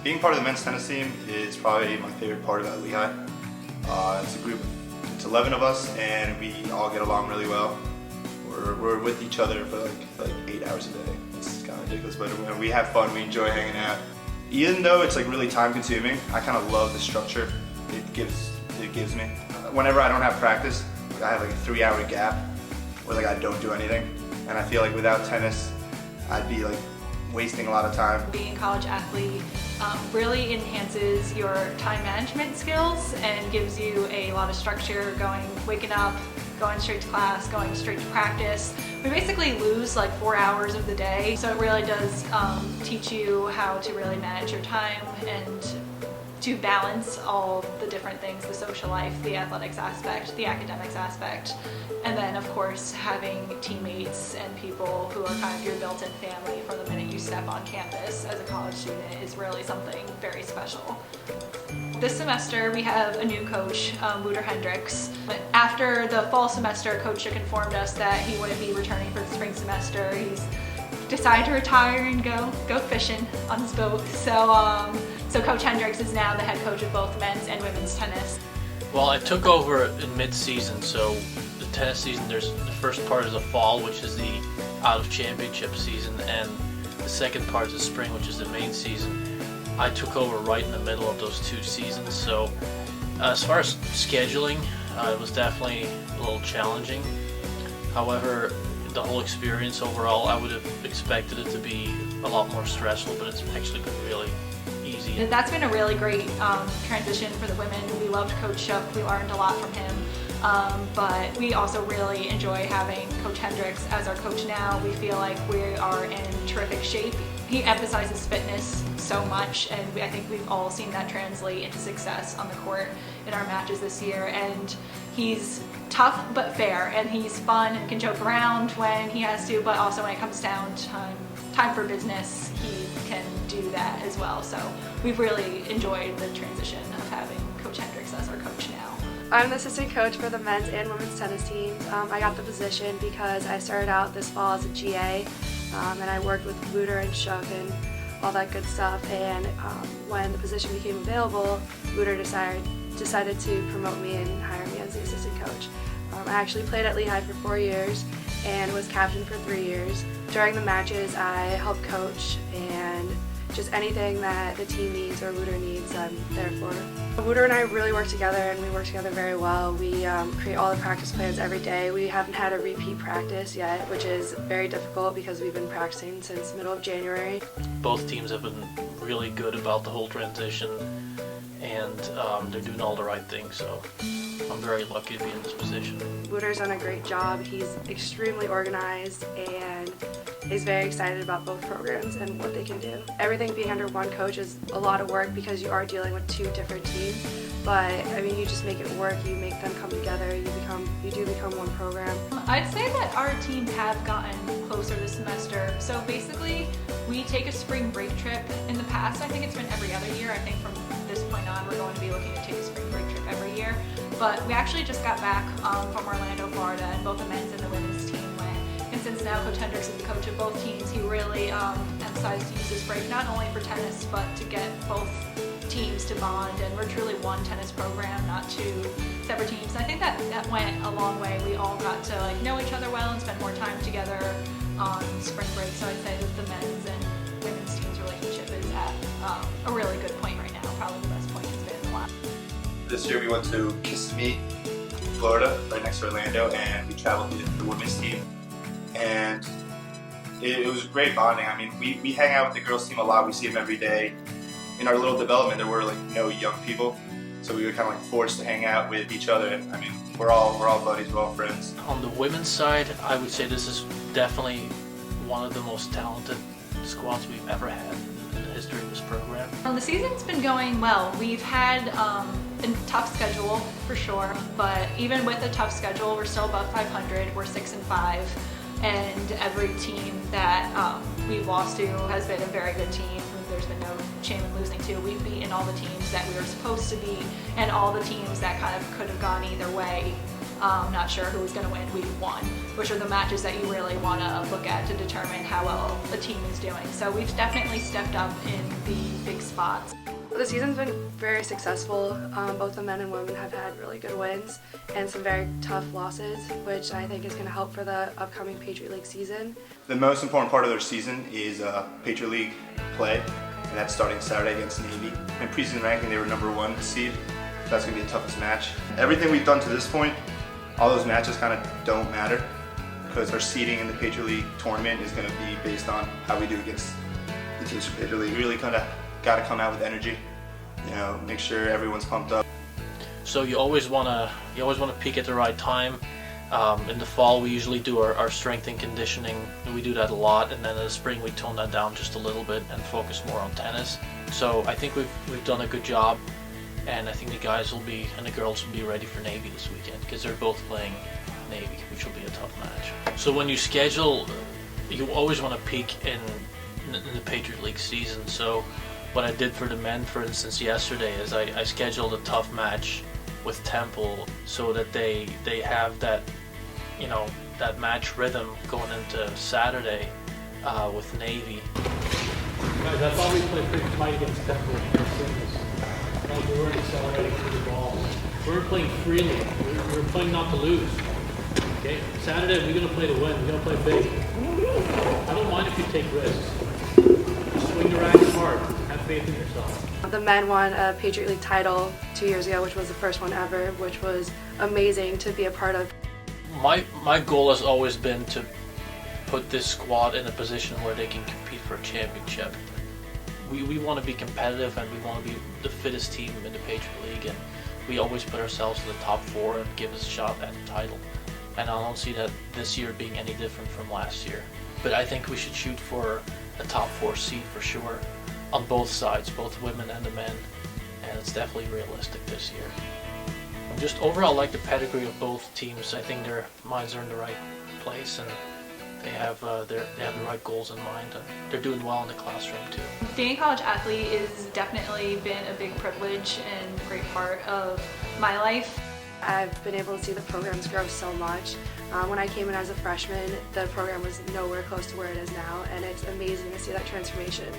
Being part of the men's tennis team is probably my favorite part about Lehigh. It's a group, it's 11 of us, and we all get along really well. We're with each other for like 8 hours a day. It's kind of ridiculous, but when we have fun, we enjoy hanging out. Even though it's like really time consuming, I kind of love the structure it gives me. Whenever I don't have practice, I have like a 3-hour gap where like I don't do anything, and I feel like without tennis, I'd be like wasting a lot of time. Being a college athlete really enhances your time management skills and gives you a lot of structure, waking up, going straight to class, going straight to practice. We basically lose like 4 hours of the day, so it really does teach you how to really manage your time and to balance all the different things, the social life, the athletics aspect, the academics aspect, and then of course having teammates and people who are kind of your built-in family from the minute you step on campus as a college student is really something very special. This semester we have a new coach, Wouter Hendricks. After the fall semester, Coach Shook informed us that he wouldn't be returning for the spring semester. He's decided to retire and go fishing on his boat. So Coach Hendricks is now the head coach of both men's and women's tennis. Well, I took over in mid-season, so the tennis season, there's the first part is the fall, which is the out-of-championship season, and the second part is the spring, which is the main season. I took over right in the middle of those two seasons, so as far as scheduling, it was definitely a little challenging. However, the whole experience overall, I would have expected it to be a lot more stressful, but it's actually been really easy. That's been a really great transition for the women. We loved Coach Shook, we learned a lot from him, but we also really enjoy having Coach Hendricks as our coach now. We feel like we are in terrific shape. He emphasizes fitness so much, and I think we've all seen that translate into success on the court in our matches this year. And he's tough but fair, and he's fun and can joke around when he has to, but also when it comes down to time for business, he can do that as well. So we've really enjoyed the transition of having Coach Hendricks as our coach now. I'm the assistant coach for the men's and women's tennis teams. I got the position because I started out this fall as a GA, and I worked with Wouter and Shook and all that good stuff. And when the position became available, Wouter decided to promote me and hire me as the assistant coach. I actually played at Lehigh for 4 years and was captain for 3 years. During the matches, I help coach, and just anything that the team needs or Wouter needs, I'm there for. Wouter and I really work together, and we work together very well. We create all the practice plans every day. We haven't had a repeat practice yet, which is very difficult because we've been practicing since the middle of January. Both teams have been really good about the whole transition, and they're doing all the right things, so I'm very lucky to be in this position. Wouter's done a great job. He's extremely organized, and he's very excited about both programs and what they can do. Everything being under one coach is a lot of work because you are dealing with 2 different teams, but I mean, you just make it work, you make them come together, you do become one program. I'd say that our teams have gotten closer this semester. So basically, we take a spring break trip. In the past, I think it's been every other year. I think from this point on, we're going to be looking to take a spring break trip every year. But we actually just got back from Orlando, Florida, and both the men's and the women's team went. And since now Coach Hendricks is the coach of both teams, he really emphasized to use this break not only for tennis, but to get both teams to bond. And we're truly one tennis program, not 2 separate teams. And I think that went a long way. We all got to know each other well and spend more time together on spring break. So I'd say that the men's and women's team's relationship is at a really good point right now, probably the best point it's been in a while. This year we went to Kissimmee, Florida, right next to Orlando, and we traveled with the women's team. And it was great bonding. I mean, we hang out with the girls team a lot. We see them every day. In our little development, there were no young people, so we were kind of forced to hang out with each other. And I mean, we're all buddies, we're all friends. On the women's side, I would say this is definitely one of the most talented squads we've ever had in the history of this program. The season's been going well. We've had a tough schedule for sure, but even with a tough schedule, we're still above 500. We're 6-5, and every team that we've lost to has been a very good team. There's been no shame in losing to. We've beaten all the teams that we were supposed to beat, and all the teams that kind of could have gone either way not sure who was going to win week 1, which are the matches that you really want to look at to determine how well a team is doing. So we've definitely stepped up in the big spots. The season's been very successful. Both the men and women have had really good wins and some very tough losses, which I think is going to help for the upcoming Patriot League season. The most important part of their season is Patriot League play, and that's starting Saturday against Navy. In preseason ranking, they were #1 seed. That's going to be the toughest match. Everything we've done to this point, all those matches kind of don't matter because our seeding in the Patriot League tournament is going to be based on how we do against the teams from Patriot League. We really kind of got to come out with energy, make sure everyone's pumped up. So you always want to peak at the right time. In the fall, we usually do our strength and conditioning. We do that a lot, and then in the spring we tone that down just a little bit and focus more on tennis. So I think we've done a good job, and I think the guys will be and the girls will be ready for Navy this weekend because they're both playing Navy, which will be a tough match. So when you schedule, you always want to peak in the Patriot League season. So what I did for the men, for instance, yesterday is I scheduled a tough match with Temple so that they have that, that match rhythm going into Saturday with Navy. Guys, I thought we played pretty tight against Temple in singles. Like we weren't accelerating through the ball. We weren't playing freely. We were playing not to lose. Okay, Saturday we're going to play to win. We're going to play big. I don't mind if you take risks. Just swing the racket hard. Have faith in yourself. The men won a Patriot League title 2 years ago, which was the first one ever, which was amazing to be a part of. My goal has always been to put this squad in a position where they can compete for a championship. We want to be competitive and we want to be the fittest team in the Patriot League, and we always put ourselves in the top 4 and give us a shot at the title. And I don't see that this year being any different from last year. But I think we should shoot for a top 4 seed for sure on both sides, both women and the men, and it's definitely realistic this year. And just overall, like the pedigree of both teams. I think their minds are in the right place, and they have the right goals in mind. And they're doing well in the classroom too. Being a college athlete has definitely been a big privilege and a great part of my life. I've been able to see the programs grow so much. When I came in as a freshman, the program was nowhere close to where it is now, and it's amazing to see that transformation.